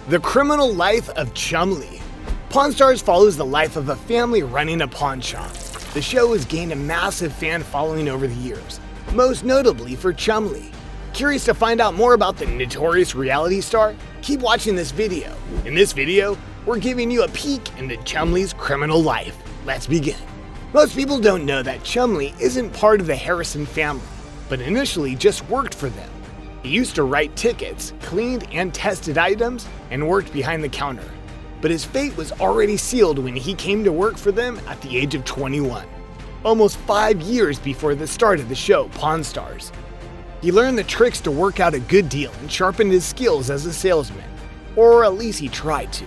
The Criminal Life of Chumlee. Pawn Stars follows the life of a family running a pawn shop. The show has gained a massive fan following over the years, most notably for Chumlee. Curious to find out more about the notorious reality star? Keep watching this video. In this video, we're giving you a peek into Chumlee's criminal life. Let's begin. Most people don't know that Chumlee isn't part of the Harrison family, but initially just worked for them. He used to write tickets, cleaned and tested items, and worked behind the counter. But his fate was already sealed when he came to work for them at the age of 21, almost 5 years before the start of the show Pawn Stars. He learned the tricks to work out a good deal and sharpened his skills as a salesman, or at least he tried to.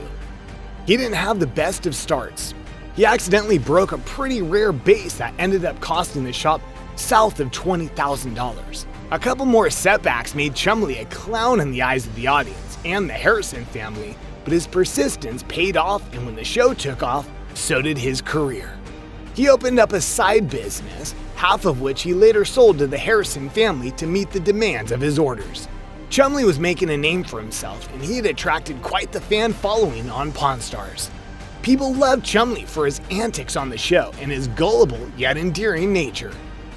He didn't have the best of starts. He accidentally broke a pretty rare base that ended up costing the shop south of $20,000. A couple more setbacks made Chumlee a clown in the eyes of the audience and the Harrison family, but his persistence paid off, and when the show took off, so did his career. He opened up a side business, half of which he later sold to the Harrison family to meet the demands of his orders. Chumlee was making a name for himself, and he had attracted quite the fan following on Pawn Stars. People loved Chumlee for his antics on the show and his gullible yet endearing nature.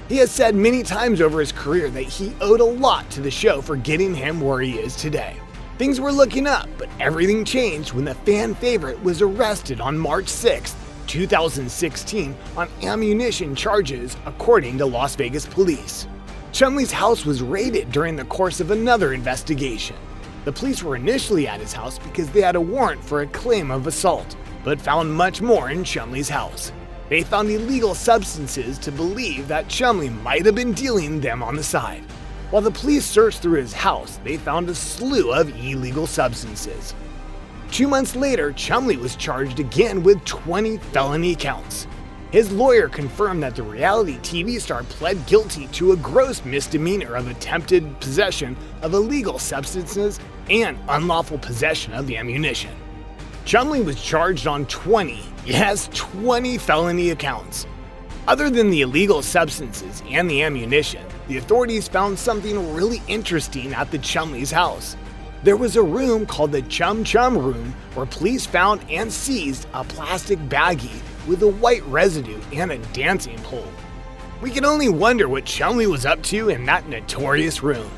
He has said many times over his career that he owed a lot to the show for getting him where he is today. Things were looking up, but everything changed when the fan favorite was arrested on March 6, 2016 on ammunition charges, according to Las Vegas police. Chumlee's house was raided during the course of another investigation. The police were initially at his house because they had a warrant for a claim of assault, but found much more in Chumlee's house. They found illegal substances to believe that Chumlee might have been dealing them on the side. While the police searched through his house, they found a slew of illegal substances. 2 months later, Chumlee was charged again with 20 felony counts. His lawyer confirmed that the reality TV star pled guilty to a gross misdemeanor of attempted possession of illegal substances and unlawful possession of ammunition. Chumlee was charged on 20 felony counts. Other than the illegal substances and the ammunition, the authorities found something really interesting at the Chumlee's house. There was a room called the Chum Chum Room where police found and seized a plastic baggie with a white residue and a dancing pole. We can only wonder what Chumlee was up to in that notorious room.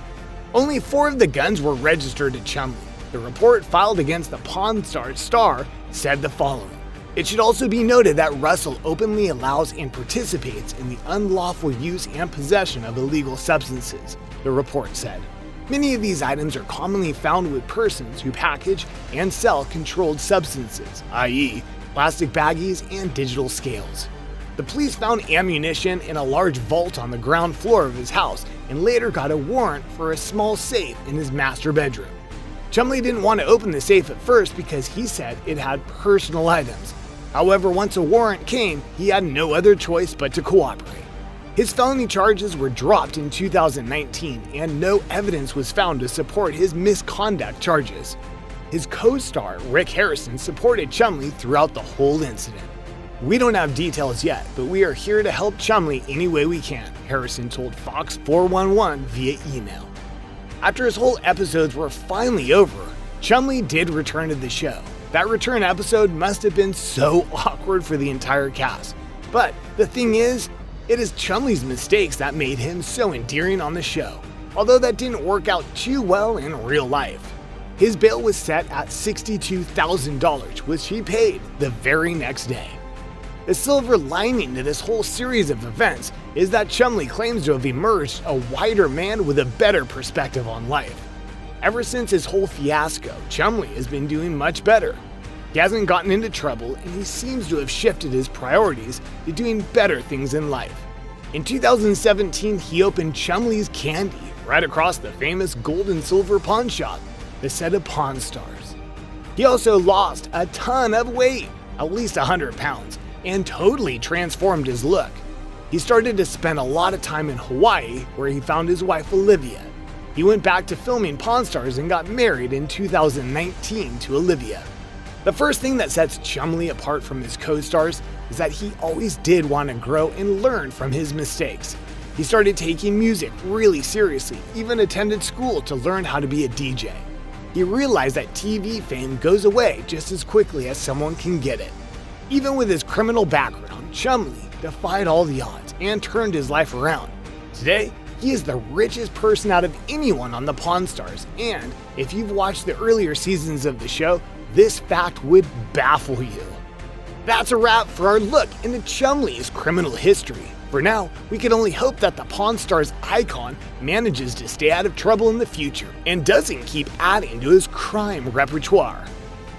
Only 4 of the guns were registered to Chumlee. The report filed against the Pawn Stars star said the following: "It should also be noted that Russell openly allows and participates in the unlawful use and possession of illegal substances," the report said. Many of these items are commonly found with persons who package and sell controlled substances, i.e., plastic baggies and digital scales. The police found ammunition in a large vault on the ground floor of his house and later got a warrant for a small safe in his master bedroom. Chumlee didn't want to open the safe at first because he said it had personal items. However, once a warrant came, he had no other choice but to cooperate. His felony charges were dropped in 2019, and no evidence was found to support his misconduct charges. His co-star, Rick Harrison, supported Chumlee throughout the whole incident. "We don't have details yet, but we are here to help Chumlee any way we can," Harrison told Fox 411 via email. After his whole episodes were finally over, Chumlee did return to the show. That return episode must have been so awkward for the entire cast. But the thing is, it is Chumlee's mistakes that made him so endearing on the show, although that didn't work out too well in real life. His bail was set at $62,000, which he paid the very next day. The silver lining to this whole series of events is that Chumlee claims to have emerged a wider man with a better perspective on life. Ever since his whole fiasco, Chumlee has been doing much better. He hasn't gotten into trouble, and he seems to have shifted his priorities to doing better things in life. In 2017, he opened Chumlee's Candy right across the famous gold and silver pawn shop, the set of Pawn Stars. He also lost a ton of weight, at least 100 pounds, and totally transformed his look. He started to spend a lot of time in Hawaii, where he found his wife Olivia. He went back to filming Pawn Stars and got married in 2019 to Olivia. The first thing that sets Chumlee apart from his co-stars is that he always did want to grow and learn from his mistakes. He started taking music really seriously, even attended school to learn how to be a DJ. he realized that TV fame goes away just as quickly as someone can get it. Even with his criminal background, Chumlee defied all the odds and turned his life around. Today, he is the richest person out of anyone on the Pawn Stars, and if you've watched the earlier seasons of the show, this fact would baffle you. That's a wrap for our look into Chumlee's criminal history. For now, we can only hope that the Pawn Stars icon manages to stay out of trouble in the future and doesn't keep adding to his crime repertoire.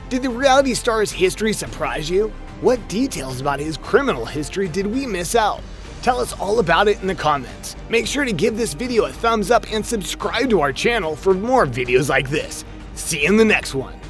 Did the reality star's history surprise you? What details about his criminal history did we miss out? Tell us all about it in the comments. Make sure to give this video a thumbs up and subscribe to our channel for more videos like this. See you in the next one.